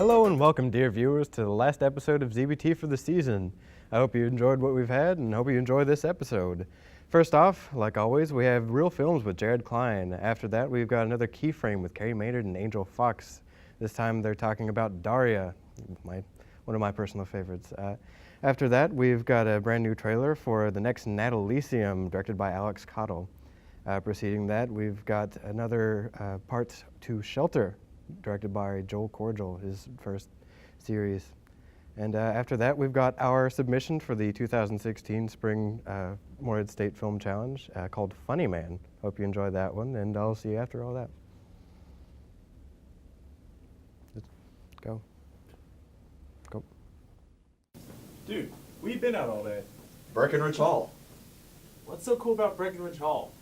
Hello and welcome, dear viewers, to the last episode of ZBT for the season. I hope you enjoyed what we've had and hope you enjoy this episode. First off, like always, we have Real Films with Jared Klein. After that, we've got another Keyframe with Carrie Maynard and Angel Fox. This time they're talking about Daria, one of my personal favorites. After that, we've got a brand new trailer for the next Nataliceum, directed by Alex Cottle. Preceding that, we've got another part to Shelter, directed by Joel Cordial, his first series. And after that, we've got our submission for the 2016 Spring Morehead State Film Challenge called Funny Man. Hope you enjoyed that one, and I'll see you after all that. Let's go. Go. Dude, we've been out all day. Breckenridge Hall. What's so cool about Breckenridge Hall?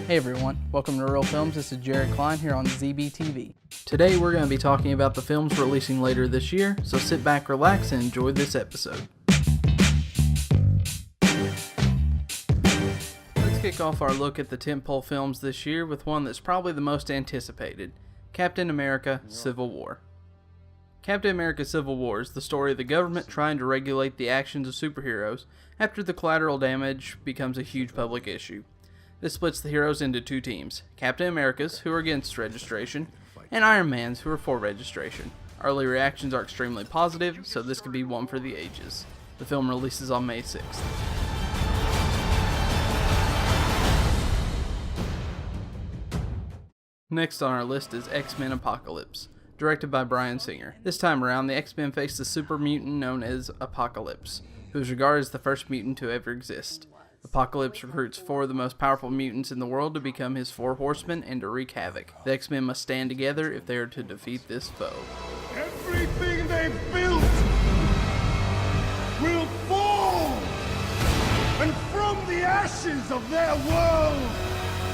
Hey everyone, welcome to Real Films. This is Jared Klein here on ZBTv. Today we're going to be talking about the films releasing later this year, so sit back, relax, and enjoy this episode. Let's kick off our look at the tentpole films this year with one that's probably the most anticipated, Captain America: Civil War. Captain America: Civil War is the story of the government trying to regulate the actions of superheroes after the collateral damage becomes a huge public issue. This splits the heroes into two teams, Captain America's, who are against registration, and Iron Man's, who are for registration. Early reactions are extremely positive, so this could be one for the ages. The film releases on May 6th. Next on our list is X-Men Apocalypse, directed by Bryan Singer. This time around, the X-Men face the super mutant known as Apocalypse, who is regarded as the first mutant to ever exist. Apocalypse recruits 4 of the most powerful mutants in the world to become his 4 horsemen and to wreak havoc. The X-Men must stand together if they are to defeat this foe. Everything they've built will fall! And from the ashes of their world,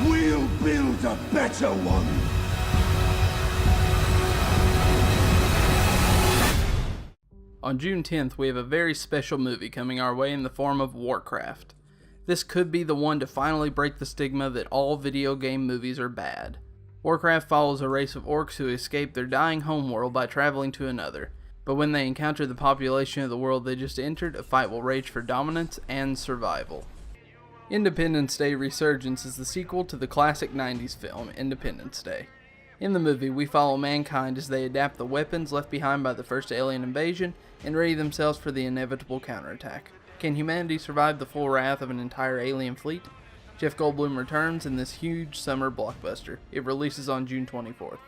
we'll build a better one! On June 10th, we have a very special movie coming our way in the form of Warcraft. This could be the one to finally break the stigma that all video game movies are bad. Warcraft follows a race of orcs who escape their dying homeworld by traveling to another, but when they encounter the population of the world they just entered, a fight will rage for dominance and survival. Independence Day Resurgence is the sequel to the classic 90s film Independence Day. In the movie, we follow mankind as they adapt the weapons left behind by the first alien invasion and ready themselves for the inevitable counterattack. Can humanity survive the full wrath of an entire alien fleet? Jeff Goldblum returns in this huge summer blockbuster. It releases on June 24th.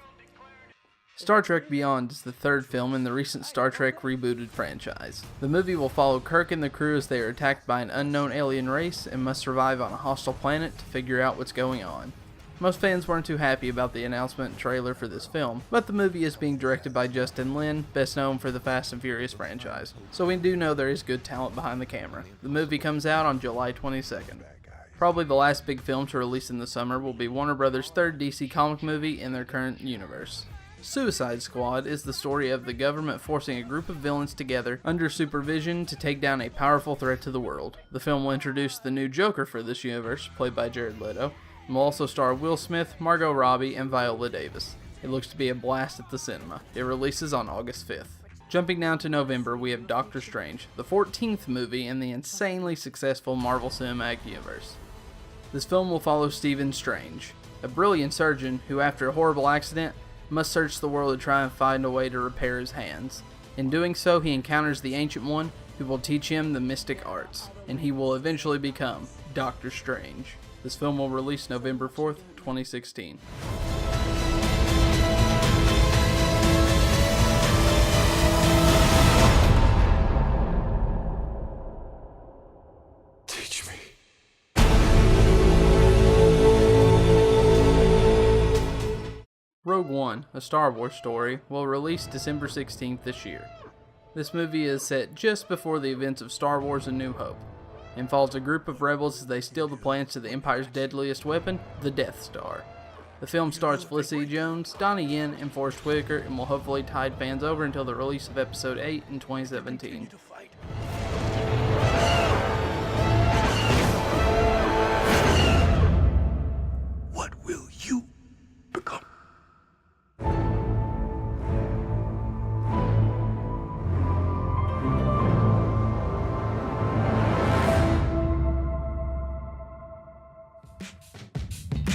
Star Trek Beyond is the third film in the recent Star Trek rebooted franchise. The movie will follow Kirk and the crew as they are attacked by an unknown alien race and must survive on a hostile planet to figure out what's going on. Most fans weren't too happy about the announcement and trailer for this film, but the movie is being directed by Justin Lin, best known for the Fast and Furious franchise, so we do know there is good talent behind the camera. The movie comes out on July 22nd. Probably the last big film to release in the summer will be Warner Brothers' third DC comic movie in their current universe. Suicide Squad is the story of the government forcing a group of villains together under supervision to take down a powerful threat to the world. The film will introduce the new Joker for this universe, played by Jared Leto, and will also star Will Smith, Margot Robbie, and Viola Davis. It looks to be a blast at the cinema. It releases on August 5th. Jumping down to November, we have Doctor Strange, the 14th movie in the insanely successful Marvel Cinematic Universe. This film will follow Stephen Strange, a brilliant surgeon who, after a horrible accident, must search the world to try and find a way to repair his hands. In doing so, he encounters the Ancient One, who will teach him the mystic arts, and he will eventually become Doctor Strange. This film will release November 4th, 2016. Teach me. Rogue One, a Star Wars story, will release December 16th this year. This movie is set just before the events of Star Wars: A New Hope, and follows a group of rebels as they steal the plans to the Empire's deadliest weapon, the Death Star. The film stars Felicity Jones, Donnie Yen, and Forrest Whitaker, and will hopefully tide fans over until the release of Episode 8 in 2017. What will you become?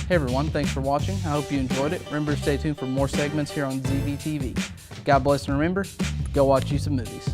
Hey everyone, thanks for watching. I hope you enjoyed it. Remember to stay tuned for more segments here on ZBTv. God bless, and remember, go watch you some movies.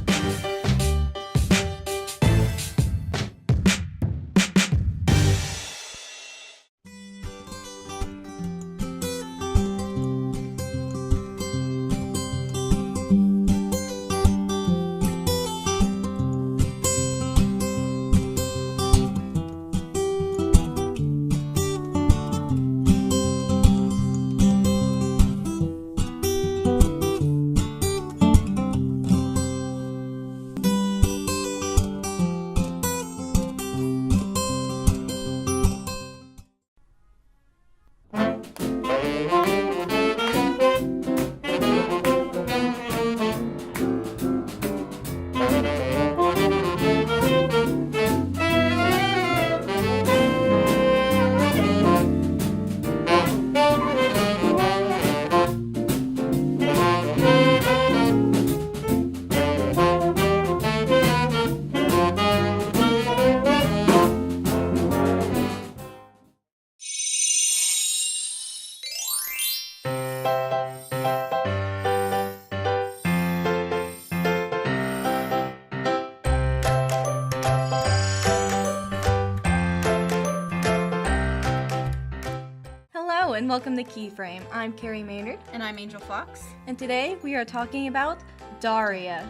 Hello and welcome to Keyframe. I'm Carrie Maynard, And I'm Angel Fox. and today we are talking about Daria.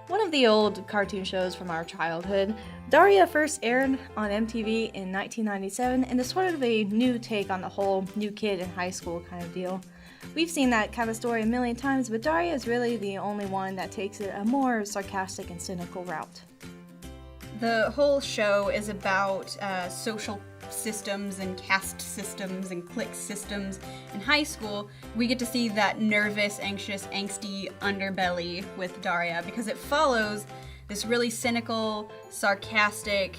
One of the old cartoon shows from our childhood, Daria first aired on MTV in 1997 and is sort of a new take on the whole new kid in high school kind of deal. We've seen that kind of story a million times, but Daria is really the only one that takes it a more sarcastic and cynical route. The whole show is about social systems and caste systems and clique systems in high school. We get to see that nervous, anxious, angsty underbelly with Daria because it follows this really cynical, sarcastic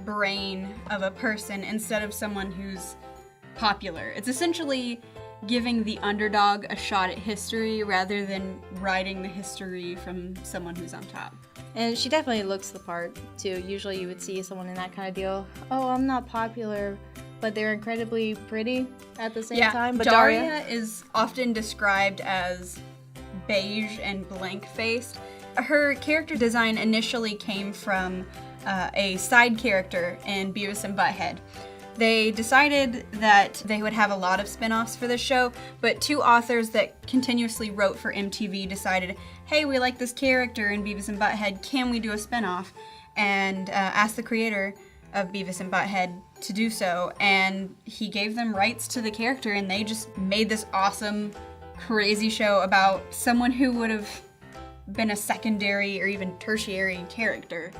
brain of a person instead of someone who's popular. It's essentially giving the underdog a shot at history rather than writing the history from someone who's on top. And she definitely looks the part, too. Usually you would see someone in that kind of deal, oh, I'm not popular, but they're incredibly pretty at the same time. But Daria is often described as beige and blank-faced. Her character design initially came from a side character in Beavis and Butthead. They decided that they would have a lot of spin-offs for this show, but two authors that continuously wrote for MTV decided, hey, we like this character in Beavis and Butthead, can we do a spin-off? And asked the creator of Beavis and Butthead to do so, and he gave them rights to the character, and they just made this awesome, crazy show about someone who would have been a secondary or even tertiary character.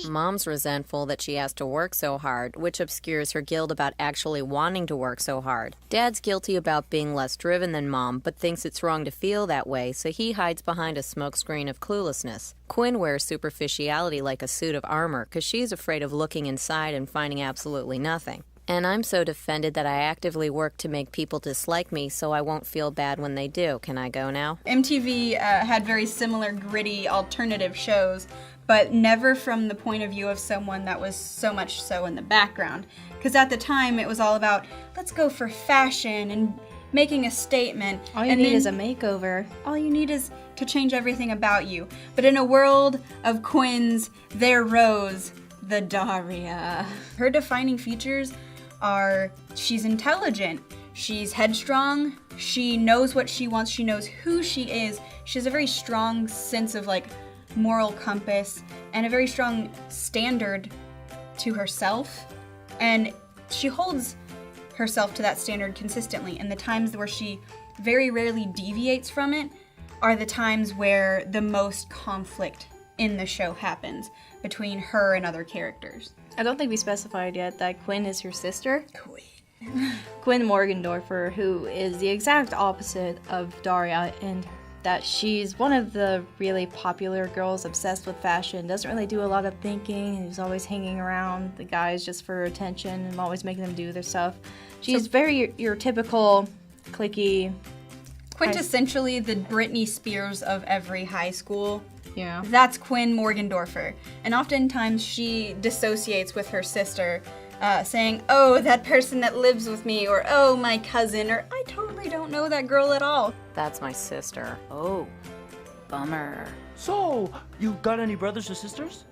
Mom's resentful that she has to work so hard, which obscures her guilt about actually wanting to work so hard. Dad's guilty about being less driven than Mom, but thinks it's wrong to feel that way, so he hides behind a smokescreen of cluelessness. Quinn wears superficiality like a suit of armor, because she's afraid of looking inside and finding absolutely nothing. And I'm so defended that I actively work to make people dislike me so I won't feel bad when they do. Can I go now? MTV had very similar gritty alternative shows, but never from the point of view of someone that was so much so in the background. Because at the time it was all about, let's go for fashion and making a statement. All you need is a makeover. All you need is to change everything about you. But in a world of Quins, there rose the Daria. Her defining features are she's intelligent, she's headstrong, she knows what she wants, she knows who she is. She has a very strong sense of like moral compass and a very strong standard to herself. And she holds herself to that standard consistently. And the times where she very rarely deviates from it are the times where the most conflict in the show happens between her and other characters. I don't think we specified yet that Quinn is her sister. Quinn Morgendorffer, who is the exact opposite of Daria, and that she's one of the really popular girls obsessed with fashion, doesn't really do a lot of thinking, who's always hanging around the guys just for attention and always making them do their stuff. She's very your typical cliquey, quintessentially the Britney Spears of every high school. Yeah. That's Quinn Morgendorffer. And oftentimes she dissociates with her sister, saying, oh, that person that lives with me, or oh, my cousin, or I totally don't know that girl at all. That's my sister. Oh, bummer. So, you got any brothers or sisters?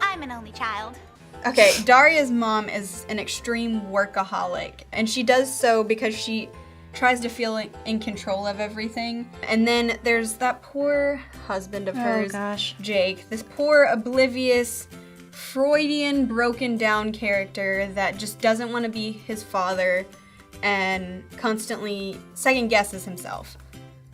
I'm an only child. Okay, Daria's mom is an extreme workaholic, and she does so because she tries to feel in control of everything. And then there's that poor husband of hers, Jake, this poor, oblivious, Freudian, broken down character that just doesn't want to be his father and constantly second guesses himself.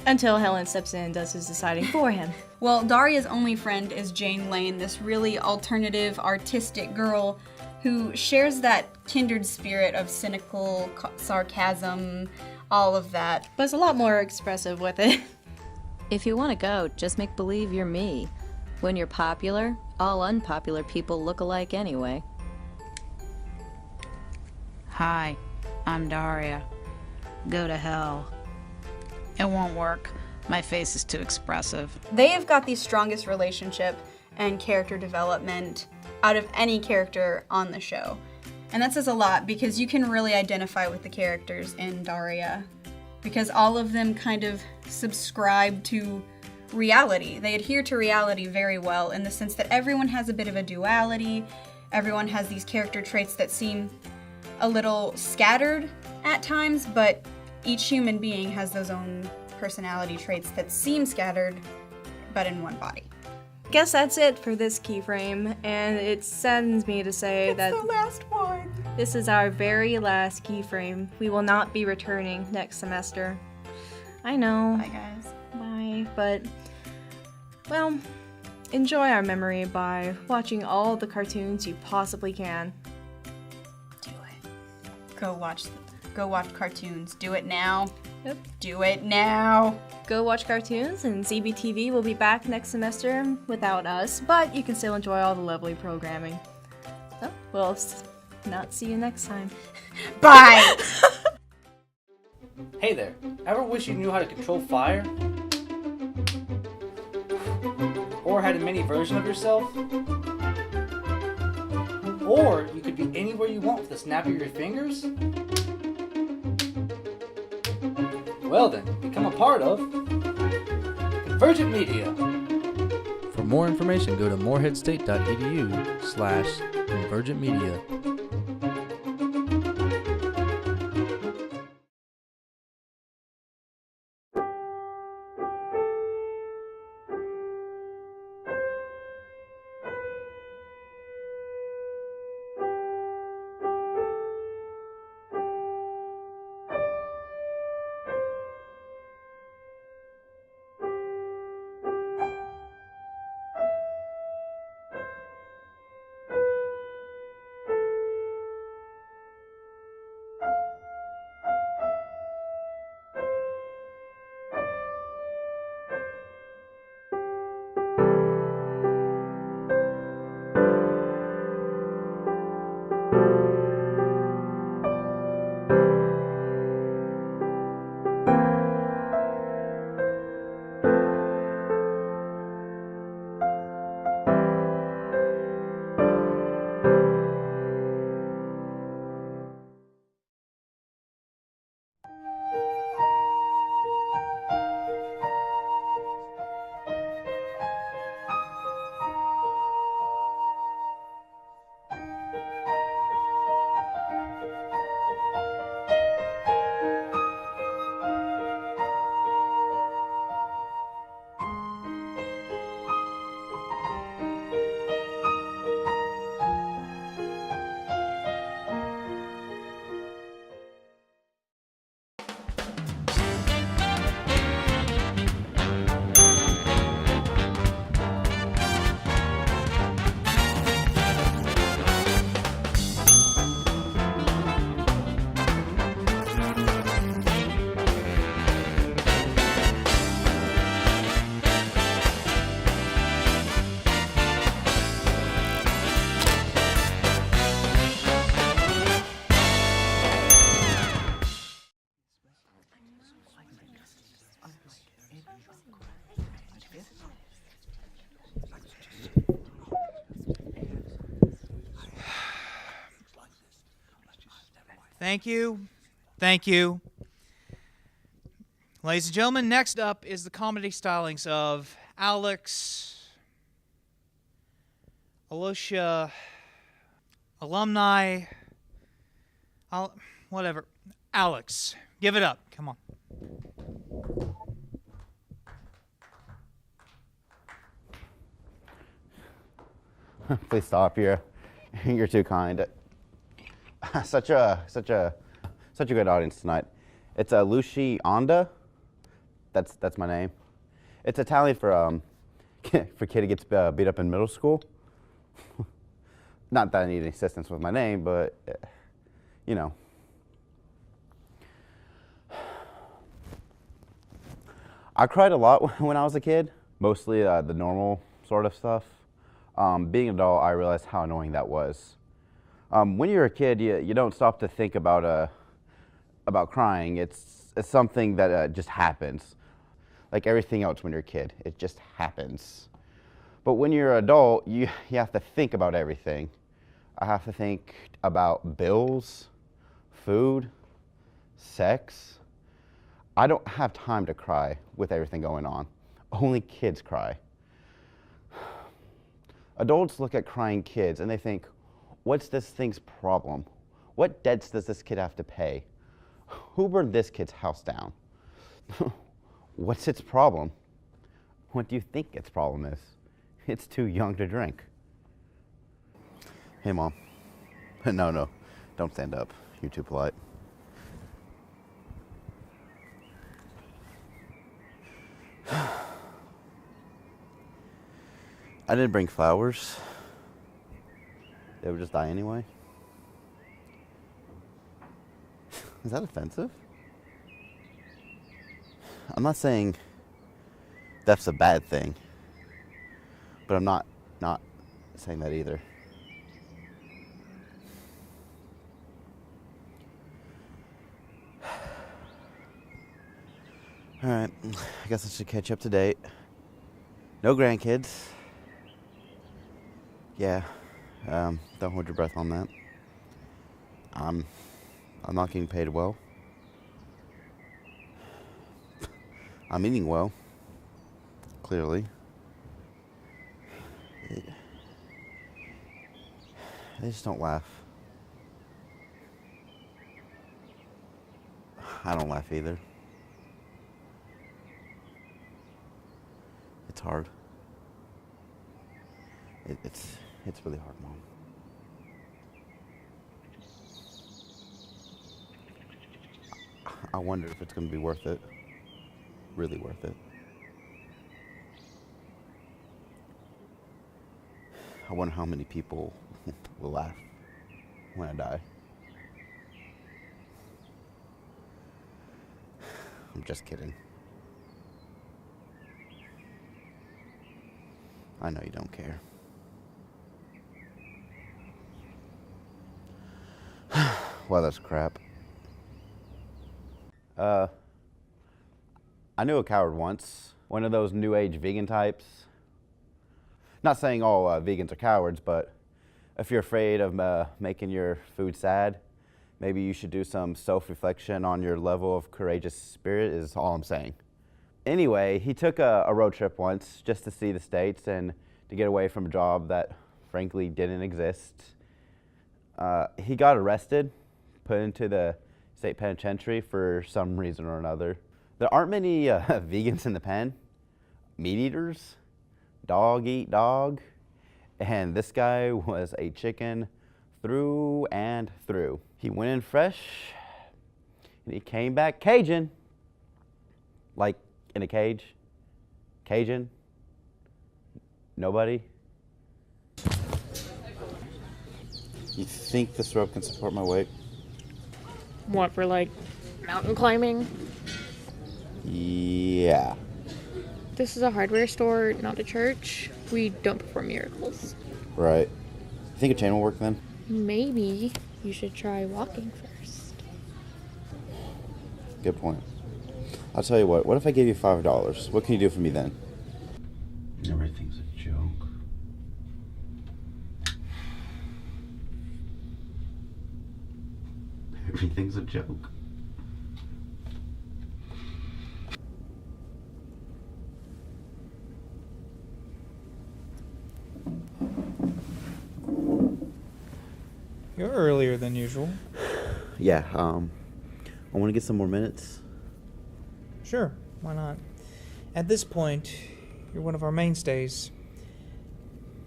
Until Helen steps in and does his deciding for him. Well, Daria's only friend is Jane Lane, this really alternative, artistic girl who shares that kindred spirit of cynical sarcasm, all of that. But it's a lot more expressive with it. If you want to go, just make believe you're me. When you're popular, all unpopular people look alike anyway. Hi, I'm Daria. Go to hell. It won't work. My face is too expressive. They have got the strongest relationship and character development out of any character on the show. And that says a lot because you can really identify with the characters in Daria because all of them kind of subscribe to reality. They adhere to reality very well in the sense that everyone has a bit of a duality. Everyone has these character traits that seem a little scattered at times, but each human being has those own personality traits that seem scattered, but in one body. Guess that's it for this keyframe, and it saddens me to say that the last one. This is our very last keyframe. We will not be returning next semester. I know. Bye, guys. Bye. But, well, enjoy our memory by watching all the cartoons you possibly can. Do it. Go watch cartoons. Do it now. Yep. Do it now. Go watch cartoons, and ZBTv will be back next semester without us, but you can still enjoy all the lovely programming. So, we'll not see you next time. Bye! Hey there, ever wish you knew how to control fire? Or had a mini version of yourself? Or you could be anywhere you want with the snap of your fingers? Well then, become a part of Convergent Media. For more information, go to moreheadstate.edu/convergentmedia. Thank you. Thank you. Ladies and gentlemen, next up is the comedy stylings of Alex, Alicia, alumni, whatever. Alex, give it up. Come on. Please stop. You're too kind. Such a good audience tonight. It's Lucy Onda. That's my name. It's Italian for kid who gets beat up in middle school. Not that I need any assistance with my name, but you know. I cried a lot when I was a kid, mostly the normal sort of stuff. Being an adult, I realized how annoying that was. When you're a kid, you don't stop to think about crying. It's something that just happens. Like everything else when you're a kid, it just happens. But when you're an adult, you have to think about everything. I have to think about bills, food, sex. I don't have time to cry with everything going on. Only kids cry. Adults look at crying kids and they think, what's this thing's problem? What debts does this kid have to pay? Who burned this kid's house down? What's its problem? What do you think its problem is? It's too young to drink. Hey, Mom. No, don't stand up. You're too polite. I didn't bring flowers. They would just die anyway. Is that offensive? I'm not saying death's a bad thing, but I'm not saying that either. All right, I guess I should catch up to date. No grandkids. Yeah, don't hold your breath on that. I'm not getting paid well. I'm eating well, clearly. They just don't laugh. I don't laugh either. It's hard. It's really hard, Mom. I wonder if it's going to be worth it. Really worth it. I wonder how many people will laugh when I die. I'm just kidding. I know you don't care. Well, that's crap. I knew a coward once. One of those new age vegan types. Not saying all vegans are cowards, but if you're afraid of making your food sad, maybe you should do some self-reflection on your level of courageous spirit is all I'm saying. Anyway, he took a road trip once just to see the States and to get away from a job that frankly didn't exist. He got arrested, put into the state penitentiary for some reason or another. There aren't many vegans in the pen. Meat eaters, dog eat dog, and this guy was a chicken through and through. He went in fresh, and he came back Cajun. Like in a cage. Cajun. Nobody? You think this rope can support my weight? What, for like mountain climbing? Yeah. This is a hardware store, not a church. We don't perform miracles. Right. You think a chain will work then? Maybe you should try walking first. Good point. I'll tell you what if I gave you $5? What can you do for me then? Everything's a joke. Everything's a joke. You're earlier than usual. Yeah, I want to get some more minutes. Sure, why not? At this point, you're one of our mainstays.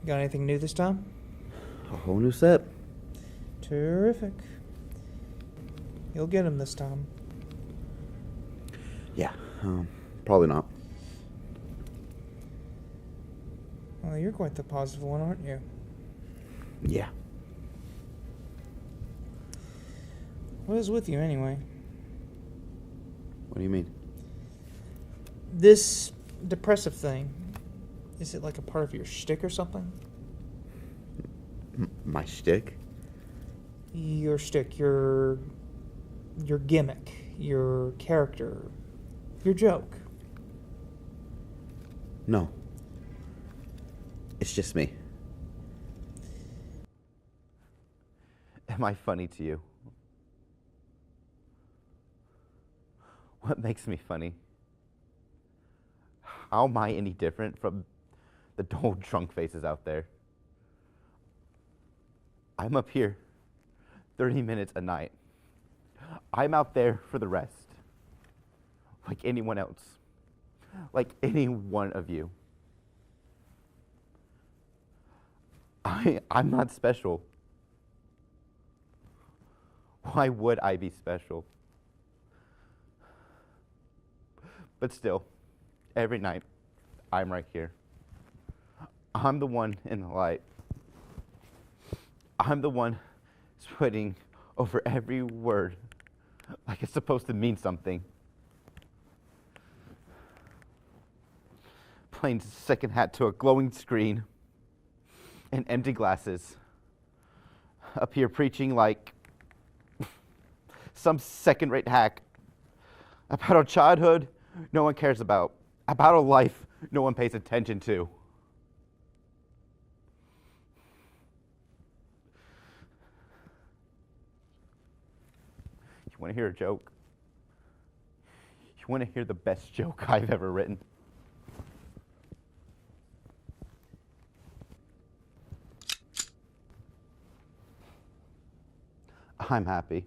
Got anything new this time? A whole new set. Terrific. You'll get him this time. Yeah, probably not. Well, you're quite the positive one, aren't you? Yeah. What is with you, anyway? What do you mean? This depressive thing, is it like a part of your shtick or something? My shtick? Your shtick, your gimmick, your character, your joke. No. It's just me. Am I funny to you? What makes me funny? How am I any different from the dull drunk faces out there? I'm up here 30 minutes a night. I'm out there for the rest. Like anyone else. Like any one of you. I'm not special. Why would I be special? But still, every night, I'm right here. I'm the one in the light. I'm the one sweating over every word like it's supposed to mean something. Playing second hat to a glowing screen and empty glasses. Up here preaching like some second-rate hack about a childhood no one cares about a life no one pays attention to. You want to hear a joke? You want to hear the best joke I've ever written? I'm happy.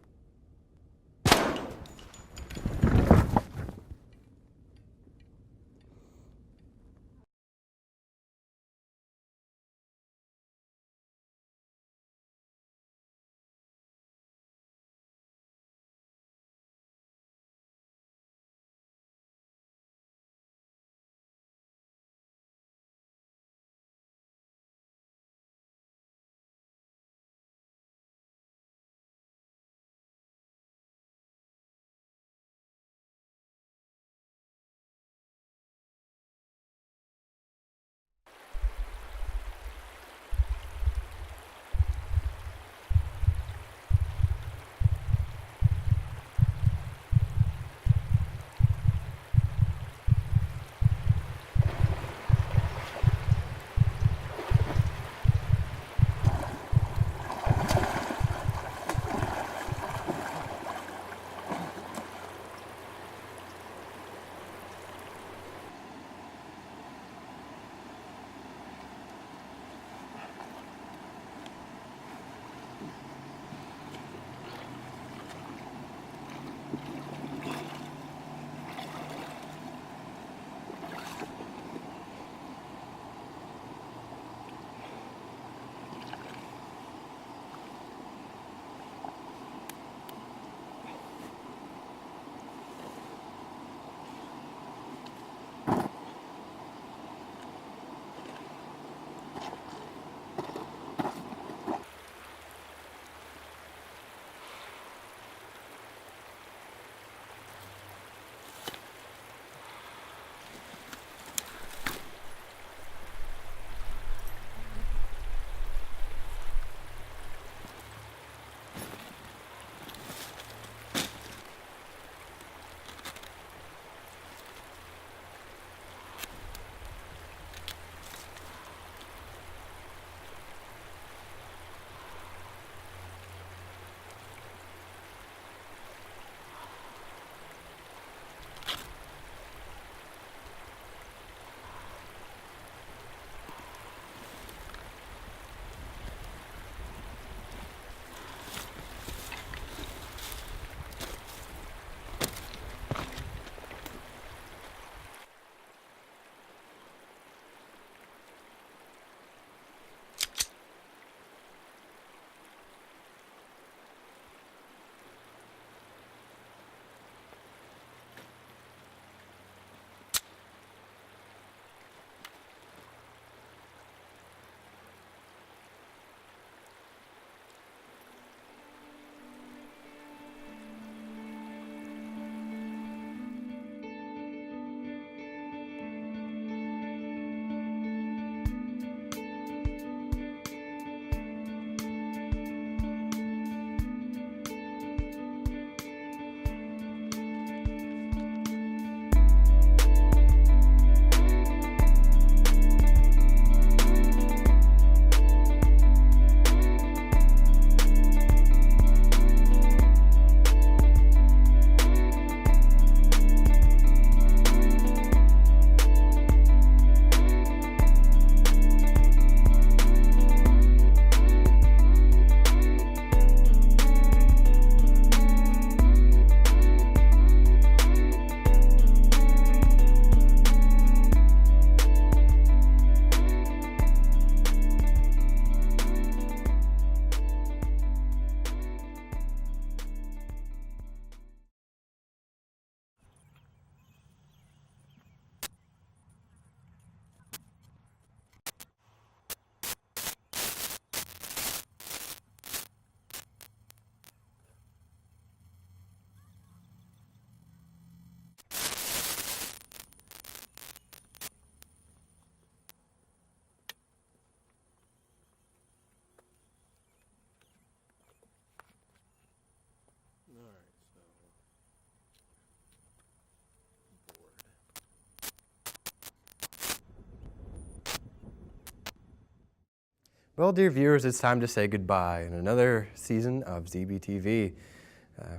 Well, dear viewers, it's time to say goodbye in another season of ZBTv.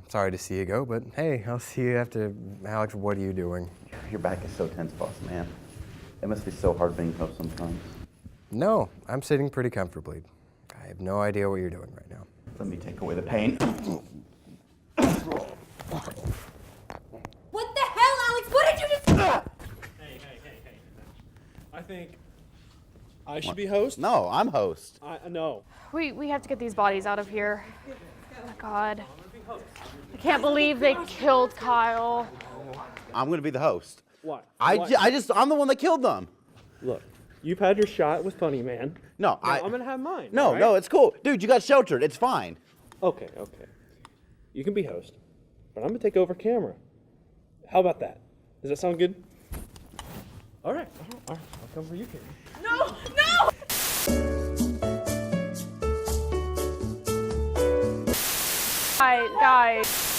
Sorry to see you go, but hey, I'll see you after. Alex, what are you doing? Your back is so tense, boss man. It must be so hard being host sometimes. No, I'm sitting pretty comfortably. I have no idea what you're doing right now. Let me take away the pain. What the hell, Alex? What did you just... Hey. I think I should be host? No, I'm host. No. We have to get these bodies out of here. Oh my God. I can't believe they killed Kyle. I'm gonna be the host. What? I'm the one that killed them. Look, you've had your shot with Funny Man. No, I'm gonna have mine. No, right? no, it's cool. Dude, you got sheltered. It's fine. Okay. You can be host, but I'm gonna take over camera. How about that? Does that sound good? All right. I'll come for you, Karen. No! Guys.